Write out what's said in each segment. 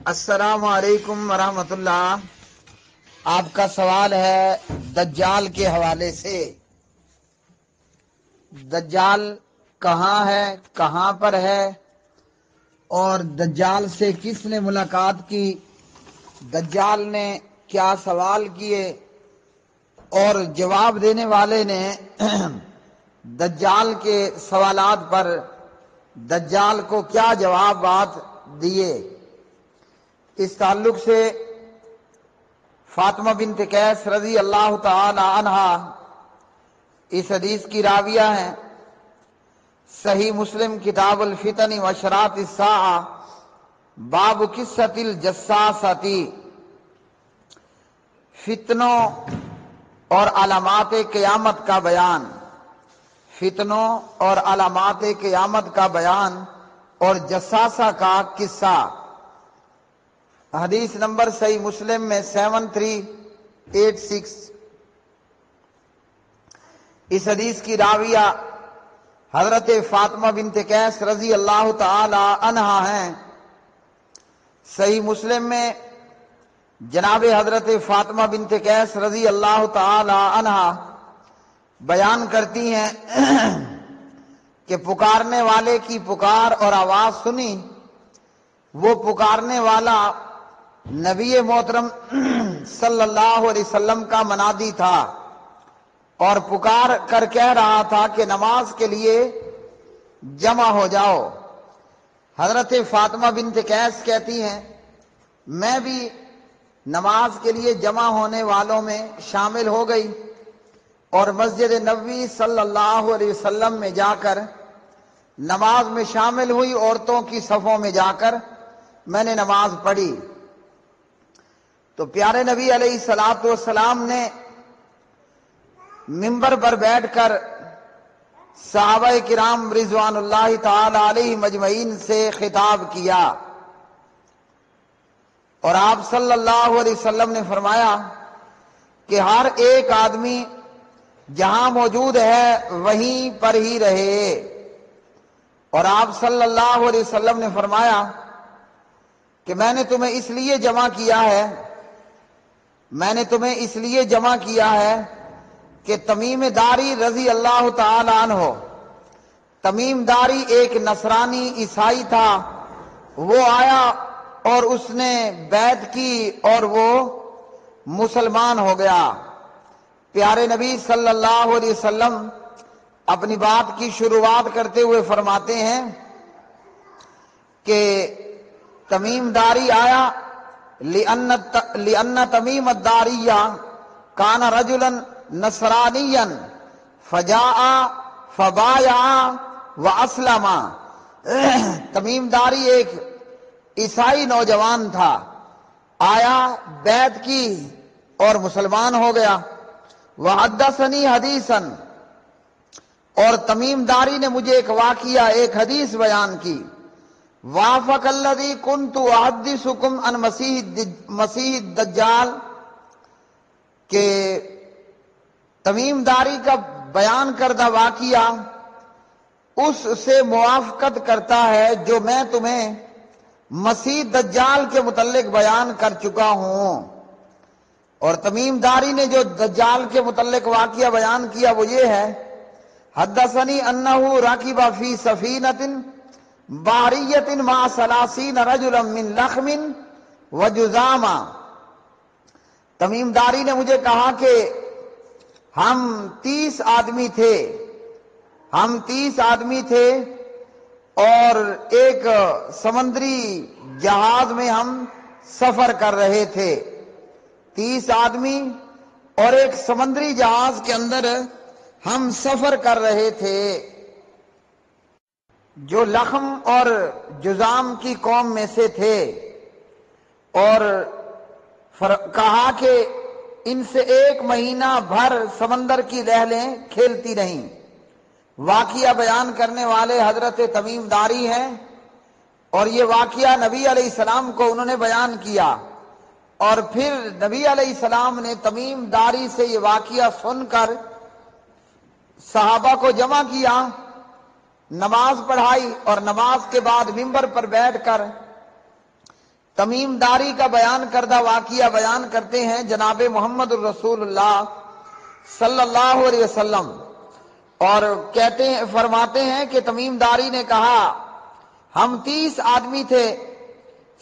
السلام علیکم ورحمۃ اللہ۔ آپ کا سوال ہے دجال کے حوالے سے۔ دجال کہاں ہے، کہاں پر ہے، اور دجال سے کس نے ملاقات کی، دجال نے کیا سوال کیے، اور جواب دینے والے نے دجال کے سوالات پر دجال کو کیا جوابات دیے۔ اس تعلق سے فاطمہ بنت قیس رضی اللہ تعالی عنہا اس حدیث کی راویہ ہیں۔ صحیح مسلم کتاب الفتن و اشراط الساعہ باب قصۃ الجساسۃ، فتنوں اور علامات قیامت کا بیان، فتنوں اور علامات قیامت کا بیان اور جساسہ کا قصہ۔ حدیث نمبر صحیح مسلم میں 7386۔ اس حدیث کی راویہ حضرت فاطمہ بنت قیس رضی اللہ تعالی عنہا ہیں۔ صحیح مسلم میں جناب حضرت فاطمہ بنت قیس رضی اللہ تعالی عنہا بیان کرتی ہیں کہ پکارنے والے کی پکار اور آواز سنی۔ وہ پکارنے والا نبی محترم صلی اللہ علیہ وسلم کا منادی تھا اور پکار کر کہہ رہا تھا کہ نماز کے لیے جمع ہو جاؤ۔ حضرت فاطمہ بنت قیس کہتی ہیں میں بھی نماز کے لیے جمع ہونے والوں میں شامل ہو گئی اور مسجد نبوی صلی اللہ علیہ وسلم میں جا کر نماز میں شامل ہوئی۔ عورتوں کی صفوں میں جا کر میں نے نماز پڑھی تو پیارے نبی علیہ الصلوۃ والسلام نے منبر پر بیٹھ کر صحابہ کرام رضوان اللہ تعالی علیہ مجمعین سے خطاب کیا، اور آپ صلی اللہ علیہ وسلم نے فرمایا کہ ہر ایک آدمی جہاں موجود ہے وہیں پر ہی رہے۔ اور آپ صلی اللہ علیہ وسلم نے فرمایا کہ میں نے تمہیں اس لیے جمع کیا ہے، میں نے تمہیں اس لیے جمع کیا ہے کہ تمیم داری رضی اللہ تعالی عنہ، تمیم داری ایک نصرانی عیسائی تھا، وہ آیا اور اس نے بیعت کی اور وہ مسلمان ہو گیا۔ پیارے نبی صلی اللہ علیہ وسلم اپنی بات کی شروعات کرتے ہوئے فرماتے ہیں کہ تمیم داری آیا لأن تمیم الداریہ کان رجلا نصرانیا فجاء فبايع واسلم۔ تمیم داری ایک عیسائی نوجوان تھا، آیا بیعت کی اور مسلمان ہو گیا۔ وحدثنی حدیثا، اور تمیم داری نے مجھے ایک واقعہ، ایک حدیث بیان کی۔ وافق الذی کنت احدثکم عن مسیح الدجال، کہ تمیم داری کا بیان کردہ واقعہ اس سے موافقت کرتا ہے جو میں تمہیں مسیح دجال کے متعلق بیان کر چکا ہوں۔ اور تمیم داری نے جو دجال کے متعلق واقعہ بیان کیا وہ یہ ہے، حدثنی انہ راکب فی سفینۃ بحریۃ مع 30 رجلا من لخم وجذام۔ تمیم داری نے مجھے کہا کہ ہم 30 آدمی تھے اور ایک سمندری جہاز میں ہم سفر کر رہے تھے۔ 30 آدمی اور ایک سمندری جہاز کے اندر ہم سفر کر رہے تھے جو لخم اور جذام کی قوم میں سے تھے، اور کہا کہ ان سے 1 مہینہ بھر سمندر کی لہریں کھیلتی رہیں۔ واقعہ بیان کرنے والے حضرت تمیم داری ہیں، اور یہ واقعہ نبی علیہ السلام کو انہوں نے بیان کیا، اور پھر نبی علیہ السلام نے تمیم داری سے یہ واقعہ سن کر صحابہ کو جمع کیا، نماز پڑھائی، اور نماز کے بعد منبر پر بیٹھ کر تمیم داری کا بیان کردہ واقعہ بیان کرتے ہیں جناب محمد الرسول اللہ صلی اللہ علیہ وسلم، اور فرماتے ہیں کہ تمیم داری نے کہا ہم 30 آدمی تھے،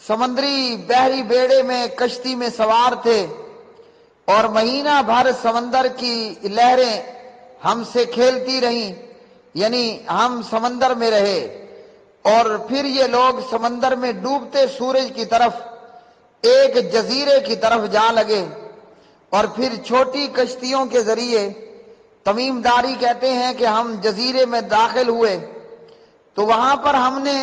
سمندری بحری بیڑے میں کشتی میں سوار تھے، اور مہینہ بھر سمندر کی لہریں ہم سے کھیلتی رہیں، یعنی ہم سمندر میں رہے، اور پھر یہ لوگ سمندر میں ڈوبتے سورج کی طرف ایک جزیرے کی طرف جا لگے، اور پھر چھوٹی کشتیوں کے ذریعے تمیم داری کہتے ہیں کہ ہم جزیرے میں داخل ہوئے تو وہاں پر ہم نے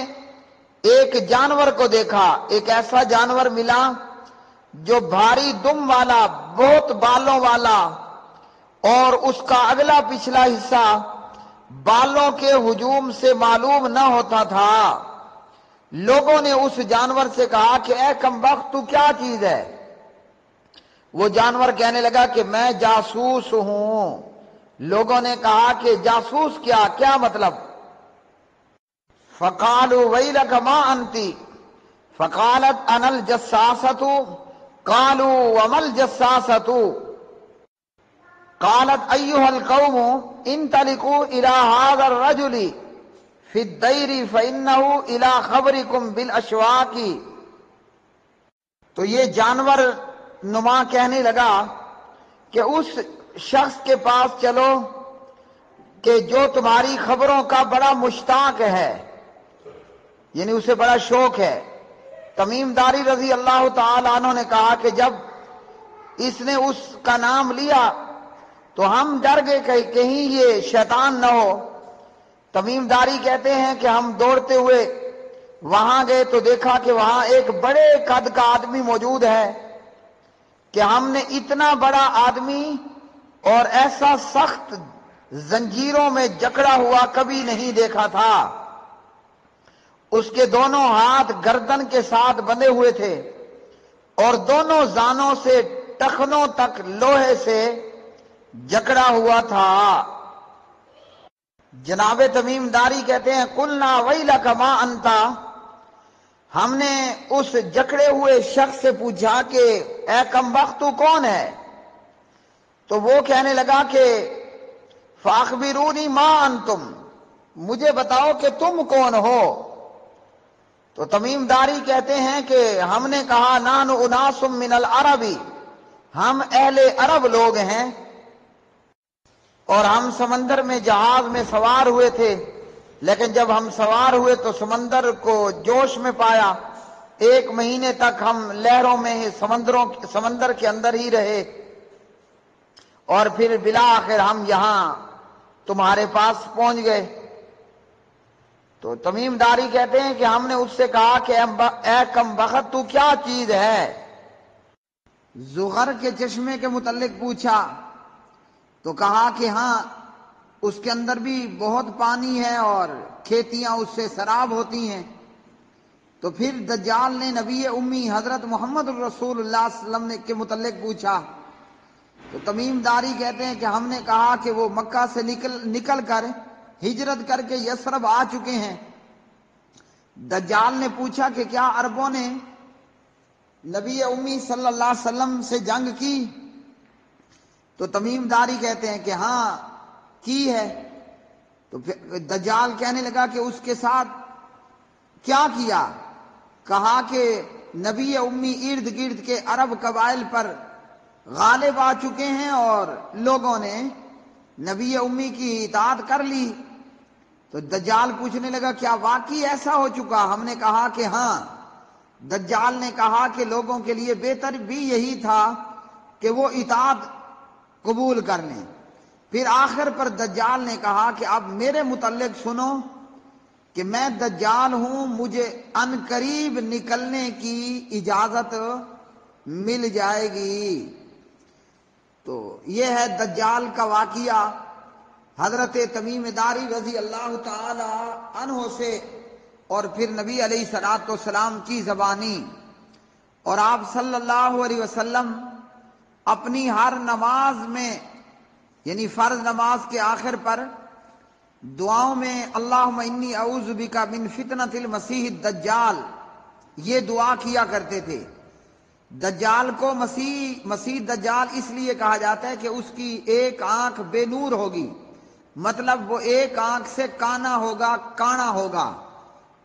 ایک جانور کو دیکھا، ایک ایسا جانور ملا جو بھاری دم والا، بہت بالوں والا، اور اس کا اگلا پچھلا حصہ بالوں کے ہجوم سے معلوم نہ ہوتا تھا۔ لوگوں نے اس جانور سے کہا کہ اے کمبخت تو کیا چیز ہے؟ وہ جانور کہنے لگا کہ میں جاسوس ہوں۔ لوگوں نے کہا کہ جاسوس کیا مطلب؟ فقالوا ویلک ما انتی، فقالت انا الجساسۃ، قالوا وما الجساسۃ، قالت ایھا القوم انطلقوا الی ھذا الرجل فی الدیر فانہ الی خبرکم بالاشواق۔ تو یہ جانور نما کہنے لگا کہ اس شخص کے پاس چلو کہ جو تمہاری خبروں کا بڑا مشتاق ہے، یعنی اسے بڑا شوق ہے۔ تمیم داری رضی اللہ تعالی عنہ نے کہا کہ جب اس نے اس کا نام لیا تو ہم ڈر گئے کہ کہیں یہ شیطان نہ ہو۔ تمیم داری کہتے ہیں کہ ہم دوڑتے ہوئے وہاں گئے تو دیکھا کہ وہاں ایک بڑے قد کا آدمی موجود ہے کہ ہم نے اتنا بڑا آدمی اور ایسا سخت زنجیروں میں جکڑا ہوا کبھی نہیں دیکھا تھا۔ اس کے دونوں ہاتھ گردن کے ساتھ بندھے ہوئے تھے اور دونوں زانوں سے ٹخنوں تک لوہے سے جکڑا ہوا تھا۔ جناب تمیم داری کہتے ہیں قلنا ویلک ما انتا، ہم نے اس جکڑے ہوئے شخص سے پوچھا کہ اے کمبخت تو کون ہے؟ تو وہ کہنے لگا کہ فاخبرونی ما انتم، مجھے بتاؤ کہ تم کون ہو؟ تو تمیم داری کہتے ہیں کہ ہم نے کہا نحن اناس من العرب، ہم اہل عرب لوگ ہیں، اور ہم سمندر میں جہاز میں سوار ہوئے تھے، لیکن جب ہم سوار ہوئے تو سمندر کو جوش میں پایا، 1 مہینے تک ہم لہروں میں ہی سمندر کے اندر ہی رہے، اور پھر بالآخر ہم یہاں تمہارے پاس پہنچ گئے۔ تو تمیم داری کہتے ہیں کہ ہم نے اس سے کہا کہ اے کمبخت تو کیا چیز ہے؟ زغر کے چشمے کے متعلق پوچھا تو کہا کہ ہاں اس کے اندر بھی بہت پانی ہے اور کھیتیاں اس سے سراب ہوتی ہیں۔ تو پھر دجال نے نبی امی حضرت محمد الرسول اللہ صلی اللہ علیہ وسلم کے متعلق پوچھا تو تمیم داری کہتے ہیں کہ ہم نے کہا کہ وہ مکہ سے نکل کر ہجرت کر کے یثرب آ چکے ہیں۔ دجال نے پوچھا کہ کیا عربوں نے نبی امی صلی اللہ علیہ وسلم سے جنگ کی؟ تو تمیم داری کہتے ہیں کہ ہاں کی ہے۔ تو دجال کہنے لگا کہ اس کے ساتھ کیا کیا؟ کہا کہ نبی امی ارد گرد کے عرب قبائل پر غالب آ چکے ہیں اور لوگوں نے نبی امی کی اطاعت کر لی۔ تو دجال پوچھنے لگا کیا واقعی ایسا ہو چکا؟ ہم نے کہا کہ ہاں۔ دجال نے کہا کہ لوگوں کے لیے بہتر بھی یہی تھا کہ وہ اطاعت قبول کر لیں۔ پھر آخر پر دجال نے کہا کہ اب میرے متعلق سنو کہ میں دجال ہوں، مجھے ان قریب نکلنے کی اجازت مل جائے گی۔ تو یہ ہے دجال کا واقعہ حضرت تمیم داری رضی اللہ تعالی عنہ سے، اور پھر نبی علیہ الصلوۃ والسلام کی زبانی۔ اور آپ صلی اللہ علیہ وسلم اپنی ہر نماز میں، یعنی فرض نماز کے آخر پر دعاؤں میں اللہم انی اعوذ بک من فتنۃ المسیح الدجال، یہ دعا کیا کرتے تھے۔ دجال کو مسیح دجال اس لیے کہا جاتا ہے کہ اس کی ایک آنکھ بے نور ہوگی، مطلب وہ ایک آنکھ سے کانا ہوگا، کانا ہوگا،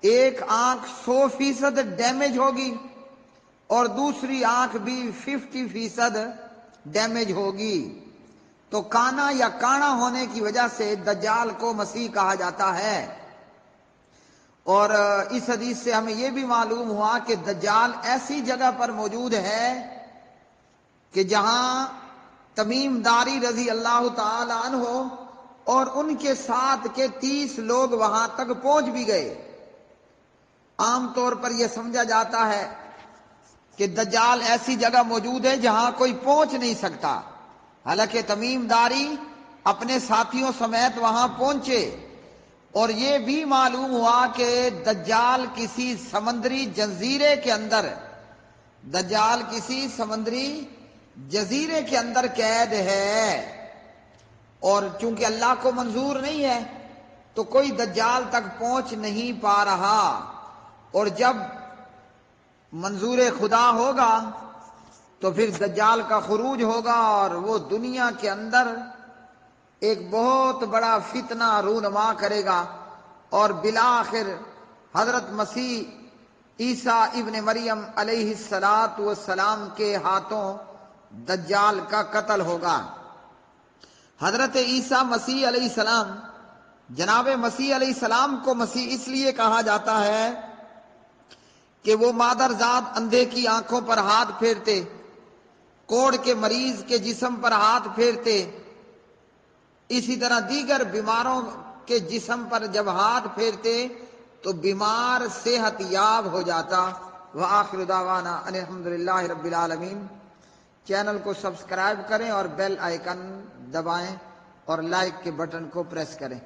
ایک آنکھ 100% ڈیمیج ہوگی اور دوسری آنکھ بھی 50% ڈیمیج ہوگی۔ تو کانا یا کانا ہونے کی وجہ سے دجال کو مسیح کہا جاتا ہے۔ اور اس حدیث سے ہمیں یہ بھی معلوم ہوا کہ دجال ایسی جگہ پر موجود ہے کہ جہاں تمیم داری رضی اللہ تعالی عنہ اور ان کے ساتھ کے 30 لوگ وہاں تک پہنچ بھی گئے۔ عام طور پر یہ سمجھا جاتا ہے کہ دجال ایسی جگہ موجود ہے جہاں کوئی پہنچ نہیں سکتا، حالانکہ تمیم داری اپنے ساتھیوں سمیت وہاں پہنچے، اور یہ بھی معلوم ہوا کہ دجال کسی سمندری جزیرے کے اندر قید ہے، اور چونکہ اللہ کو منظور نہیں ہے تو کوئی دجال تک پہنچ نہیں پا رہا، اور جب منظور خدا ہوگا تو پھر دجال کا خروج ہوگا اور وہ دنیا کے اندر ایک بہت بڑا فتنہ رونما کرے گا، اور بالآخر حضرت مسیح عیسیٰ ابن مریم علیہ السلام کے ہاتھوں دجال کا قتل ہوگا۔ حضرت عیسیٰ مسیح علیہ السلام، جناب مسیح علیہ السلام کو مسیح اس لیے کہا جاتا ہے کہ وہ مادرزاد اندھے کی آنکھوں پر ہاتھ پھیرتے، کوڑ کے مریض کے جسم پر ہاتھ پھیرتے، اسی طرح دیگر بیماروں کے جسم پر جب ہاتھ پھیرتے تو بیمار صحت یاب ہو جاتا۔ وآخر دعوانا ان الحمدللہ رب العالمین۔ چینل کو سبسکرائب کریں اور بیل آئیکن دبائیں اور لائک کے بٹن کو پریس کریں۔